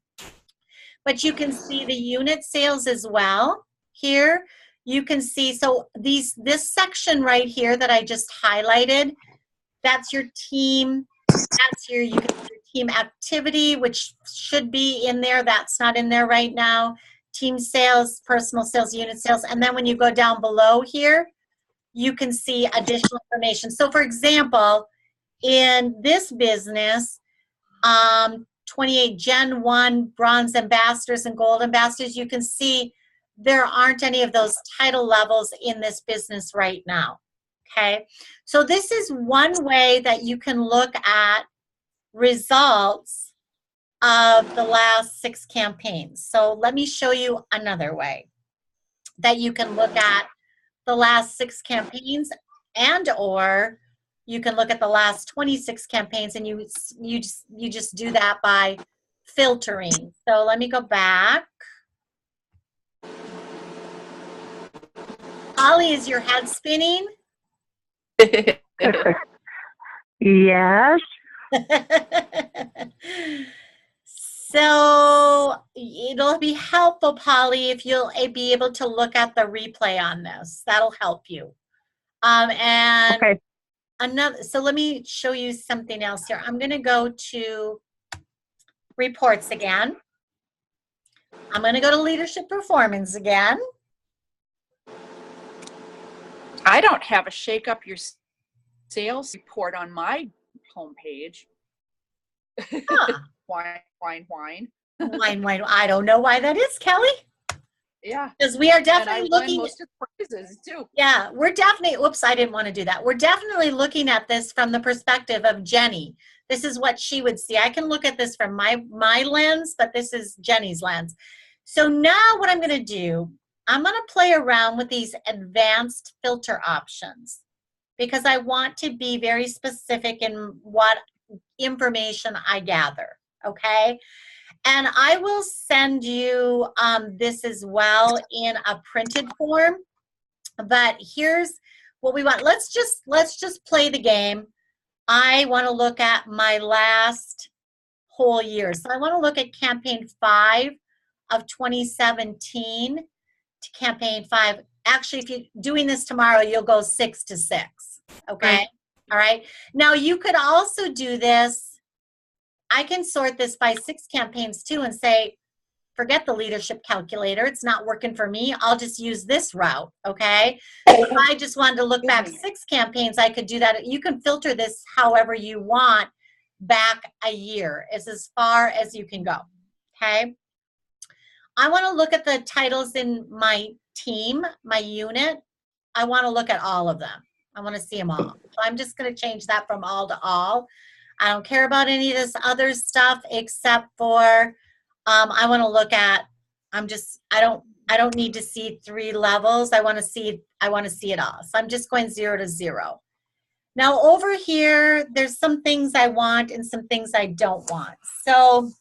But you can see the unit sales as well here. You can see, so this section right here that I just highlighted, that's your team. That's your, you can see your team activity, which should be in there. That's not in there right now. Team sales, personal sales, unit sales. And then when you go down below here, you can see additional information. So for example, in this business, 28 Gen 1 bronze ambassadors and gold ambassadors, you can see there aren't any of those title levels in this business right now. Okay, so this is one way that you can look at results of the last 6 campaigns. So let me show you another way that you can look at the last 6 campaigns, and or you can look at the last 26 campaigns, and you just do that by filtering. So let me go back. Holly, is your head spinning? Yes. So it'll be helpful, Polly, if you'll be able to look at the replay on this. That'll help you. And Okay. so let me show you something else here. I'm going to go to reports again. I'm going to go to leadership performance again. I don't have a Shake Up Your Sales report on my homepage. Huh. Whine, whine, whine. Wine. I don't know why that is, Kelly. Yeah. Because we are And I definitely won looking. most of the prizes too. Yeah, we're definitely, whoops, I didn't want to do that. We're definitely looking at this from the perspective of Jenny. This is what she would see. I can look at this from my lens, but this is Jenny's lens. So now what I'm going to do, I'm going to play around with these advanced filter options because I want to be very specific in what information I gather, okay? And I will send you this as well in a printed form. But here's what we want. Let's just play the game. I want to look at my last whole year. So I want to look at campaign 5 of 2017 to campaign 5. Actually, if you're doing this tomorrow, you'll go 6 to 6. Okay. Right. All right. Now you could also do this. I can sort this by 6 campaigns too and say, forget the leadership calculator. It's not working for me. I'll just use this route. Okay. If I just wanted to look back 6 campaigns, I could do that. You can filter this however you want back a year. It's as far as you can go. Okay. I want to look at the titles in my team, my unit. I want to look at all of them. I want to see them all. So I'm just going to change that from all to all. I don't care about any of this other stuff except for I want to look at, I don't need to see 3 levels. I want to see it all. So I'm just going 0 to 0. Now over here, there's some things I want and some things I don't want. So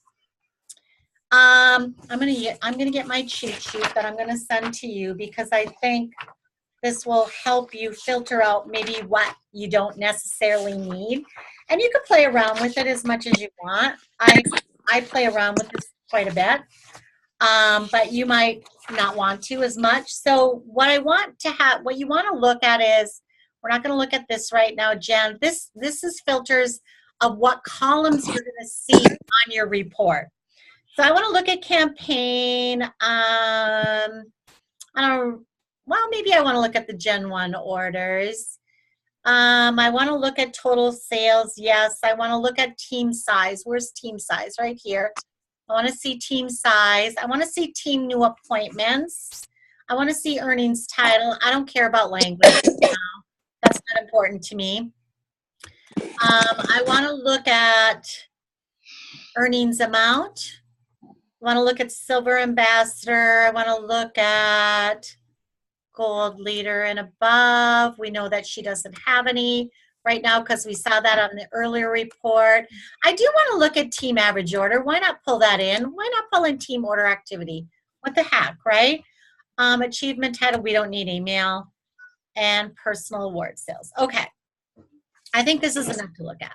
I'm gonna get my cheat sheet that I'm gonna send to you because I think this will help you filter out maybe what you don't necessarily need. And you can play around with it as much as you want. I play around with this quite a bit, but you might not want to as much. So what you want to look at is, we're not going to look at this right now, Jen. This is filters of what columns you're going to see on your report. So I want to look at campaign. Maybe I want to look at the Gen 1 orders. I want to look at total sales. Yes, I want to look at team size. Where's team size? Right here. I want to see team size. I want to see team new appointments. I want to see earnings title. I don't care about language now. That's not important to me. I want to look at earnings amount. I want to look at silver ambassador. I want to look at gold leader and above. We know that she doesn't have any right now because we saw that on the earlier report. I do want to look at team average order. Why not pull that in? Why not pull in team order activity? What the heck, right? Achievement title, we don't need email. And personal award sales. Okay. I think this is enough to look at.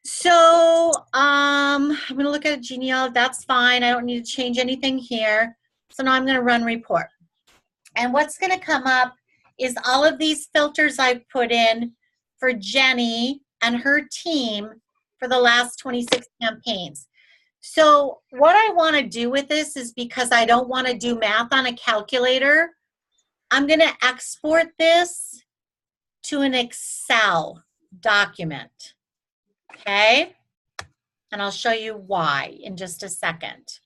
So I'm going to look at a genealogy. That's fine. I don't need to change anything here. So now I'm going to run report. And what's going to come up is all of these filters I've put in for Jenny and her team for the last 26 campaigns. So what I want to do with this is, because I don't want to do math on a calculator, I'm going to export this to an Excel document. Okay? And I'll show you why in just a second.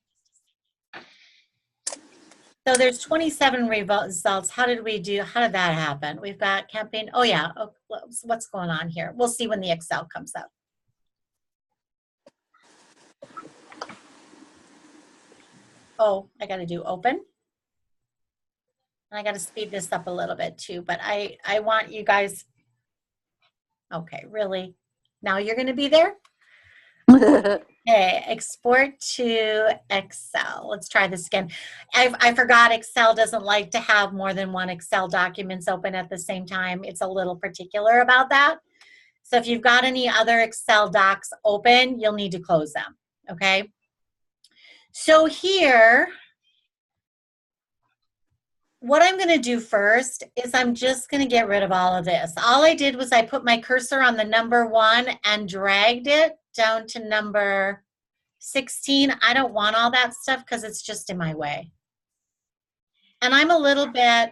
So there's 27 results. How did that happen? We've got campaign. Oh yeah. Oh, what's going on here? We'll see when the Excel comes up. Oh, I got to do open. And I got to speed this up a little bit too, but I want you guys. Okay, really? Now you're going to be there? Okay, export to Excel. Let's try this again. I forgot Excel doesn't like to have more than one Excel documents open at the same time. It's a little particular about that. So if you've got any other Excel docs open, you'll need to close them, okay? So here, what I'm going to do first is I'm just going to get rid of all of this. All I did was I put my cursor on the number 1 and dragged it down to number 16. I don't want all that stuff because it's just in my way. And I'm a little bit,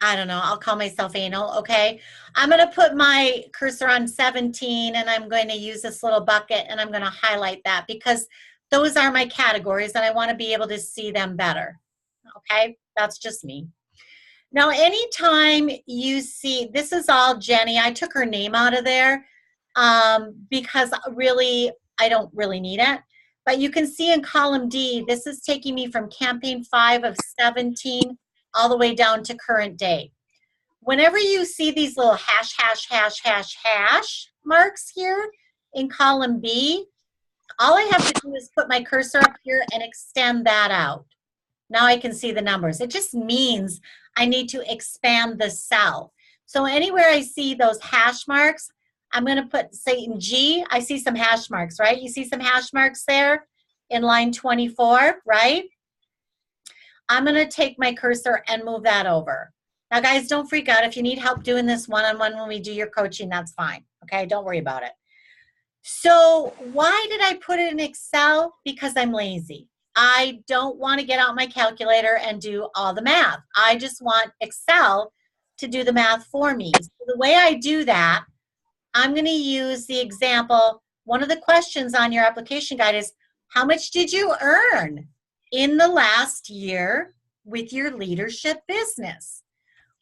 I don't know, I'll call myself anal, okay? I'm going to put my cursor on 17 and I'm going to use this little bucket and I'm going to highlight that because those are my categories and I want to be able to see them better, okay? That's just me. Now, anytime you see, this is all Jenny. I took her name out of there because really, I don't really need it. But you can see in column D, this is taking me from campaign 5 of 17 all the way down to current day. Whenever you see these little hash marks here in column B, all I have to do is put my cursor up here and extend that out. Now I can see the numbers. It just means I need to expand the cell. So anywhere I see those hash marks, I'm going to put, say in G, I see some hash marks, right? You see some hash marks there in line 24, right? I'm going to take my cursor and move that over. Now, guys, don't freak out. If you need help doing this one-on-one when we do your coaching, that's fine. Okay, don't worry about it. So why did I put it in Excel? Because I'm lazy. I don't want to get out my calculator and do all the math. I just want Excel to do the math for me. So the way I do that, I'm going to use the example. One of the questions on your application guide is, how much did you earn in the last year with your leadership business?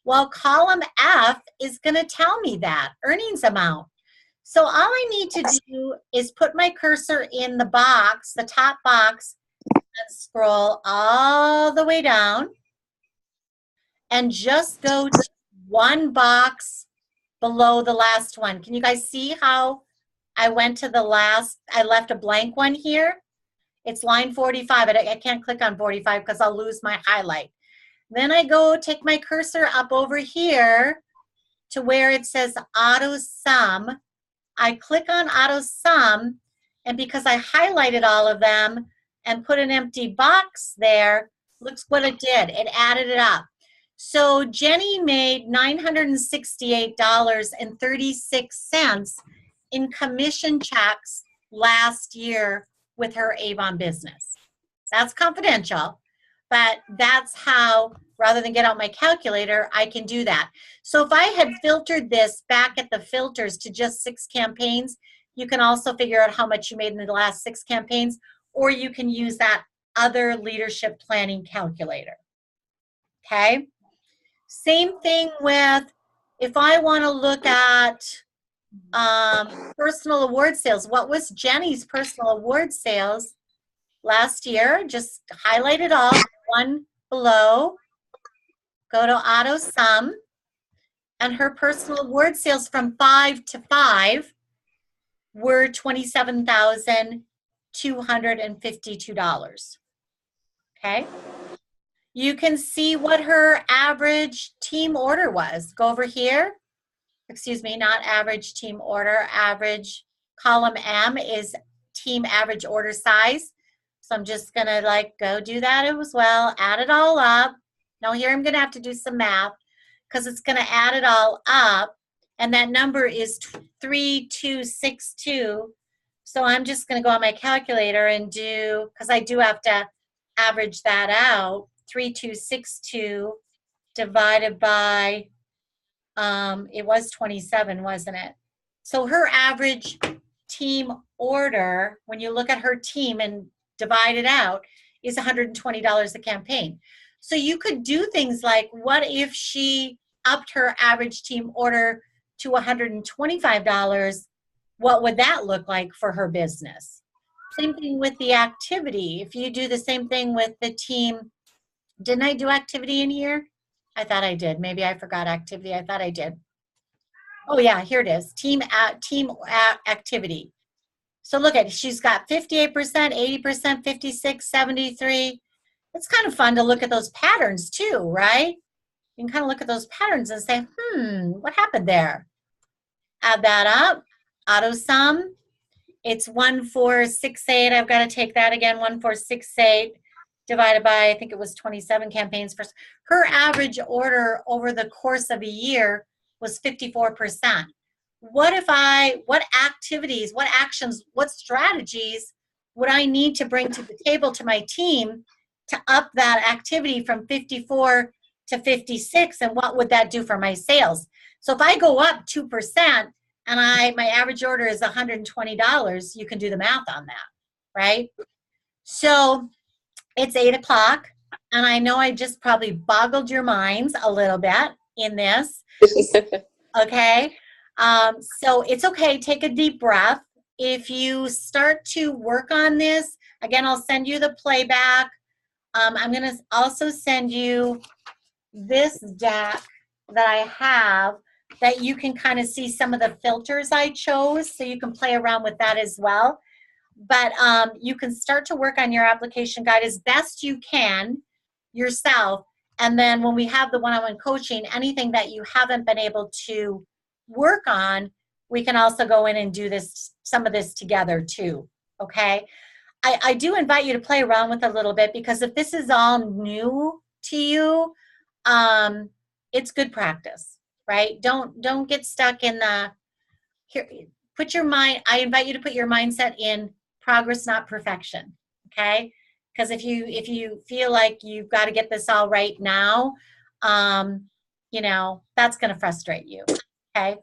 Well, column F is going to tell me that, earnings amount. So all I need to do is put my cursor in the box, the top box, and scroll all the way down and just go to one box below the last one. Can you guys see how I went to the last, I left a blank one here? It's line 45. I can't click on 45 because I'll lose my highlight. Then I go take my cursor up over here to where it says auto sum. I click on auto sum, and because I highlighted all of them and put an empty box there, looks what it did. It added it up. So Jenny made $968.36 in commission checks last year with her Avon business. That's confidential, but that's how, rather than get out my calculator, I can do that. So if I had filtered this back at the filters to just 6 campaigns, you can also figure out how much you made in the last 6 campaigns, or you can use that other leadership planning calculator. Okay? Same thing with, if I want to look at personal award sales. What was Jenny's personal award sales last year? Just highlight it all, one below, go to auto sum, and her personal award sales from 5 to 5 were $27,252. Okay? You can see what her average team order was. Go over here. Excuse me, not average team order. Average column M is team average order size. So I'm just going to go do that as well. Add it all up. Now here I'm going to have to do some math because it's going to add it all up. And that number is 3262. So I'm just going to go on my calculator and do, because I do have to average that out, 3262 divided by, it was 27, wasn't it? So her average team order, when you look at her team and divide it out, is $120 a campaign. So you could do things like, what if she upped her average team order to $125? What would that look like for her business? Same thing with the activity. If you do the same thing with the team, didn't I do activity in here? I thought I did. Maybe I forgot activity. I thought I did. Oh yeah, here it is. Team activity. So look at it. She's got 58%, 80%, 56, 73. It's kind of fun to look at those patterns too, right? You can kind of look at those patterns and say, what happened there? Add that up. Auto sum. It's 1468. I've got to take that again. 1468 divided by, I think it was 27 campaigns. Her average order over the course of a year was 54%. What activities, what actions, what strategies would I need to bring to the table to my team to up that activity from 54 to 56, and what would that do for my sales? So if I go up 2% and my average order is $120, you can do the math on that, right? So it's 8 o'clock, and I know I just probably boggled your minds a little bit in this, okay? So it's okay, take a deep breath. If you start to work on this, again, I'll send you the playback. I'm gonna also send you this deck that I have that you can kind of see some of the filters I chose, so you can play around with that as well. But you can start to work on your application guide as best you can yourself. And then when we have the one-on-one coaching, anything that you haven't been able to work on, we can also go in and do some of this together too, okay? I do invite you to play around with it a little bit, because if this is all new to you, it's good practice, right? Don't get stuck in the here. Put your mind. I invite you to put your mindset in progress, not perfection. Okay, because if you feel like you've got to get this all right now, that's going to frustrate you. Okay,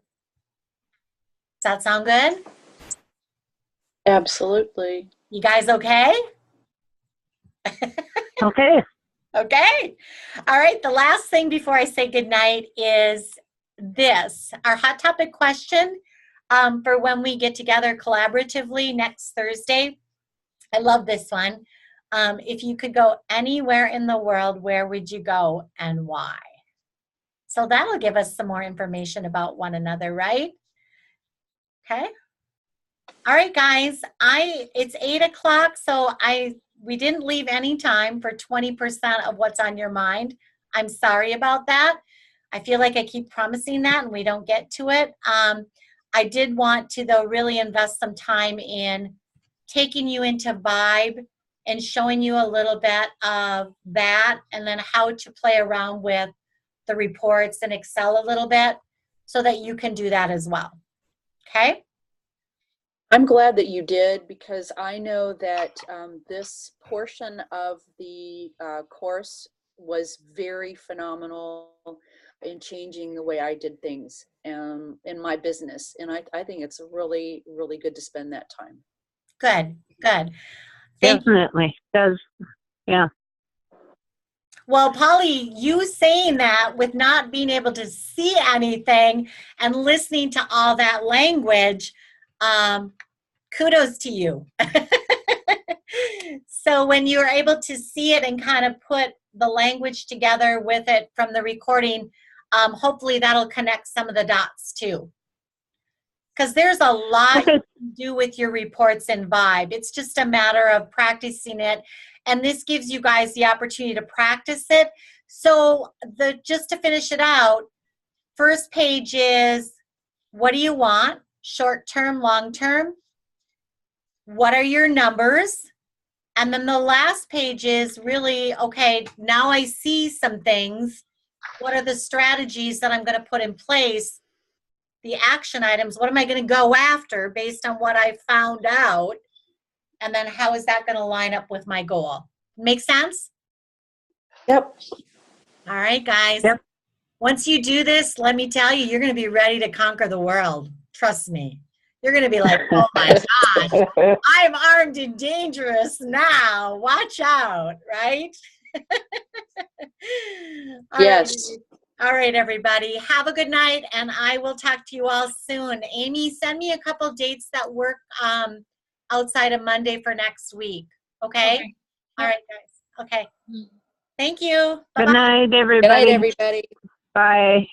does that sound good? Absolutely. You guys okay? Okay. Okay. All right. The last thing before I say goodnight is this. Our hot topic question for when we get together collaboratively next Thursday. I love this one. If you could go anywhere in the world, where would you go and why? So that'll give us some more information about one another, right? Okay. All right, guys. It's 8 o'clock, so we didn't leave any time for 20% of what's on your mind. I'm sorry about that. I feel like I keep promising that and we don't get to it. I did want to, though, really invest some time in taking you into Vibe and showing you a little bit of that, and then how to play around with the reports in Excel a little bit so that you can do that as well. Okay? I'm glad that you did, because I know that this portion of the course was very phenomenal in changing the way I did things in my business. And I think it's really, really good to spend that time. Good, good. Thank you. Definitely. Does. Yeah. Well, Polly, you saying that with not being able to see anything and listening to all that language, kudos to you. So when you're able to see it and kind of put the language together with it from the recording, hopefully that'll connect some of the dots too. Because there's a lot you can do with your reports in Vibe. It's just a matter of practicing it. And this gives you guys the opportunity to practice it. So just to finish it out, first page is, what do you want? Short term, long term. What are your numbers? And then the last page is really, okay, now I see some things. What are the strategies that I'm going to put in place? The action items, what am I going to go after based on what I found out? And then how is that going to line up with my goal? Make sense? Yep. All right, guys. Yep. Once you do this, let me tell you, you're going to be ready to conquer the world. Trust me. You're going to be like, oh my gosh, I'm armed and dangerous now. Watch out, right? Yes. All right, everybody. Have a good night, and I will talk to you all soon. Amy, send me a couple dates that work outside of Monday for next week. Okay? All right, guys. Okay. Thank you. Bye-bye. Good night, everybody. Good night, everybody. Bye.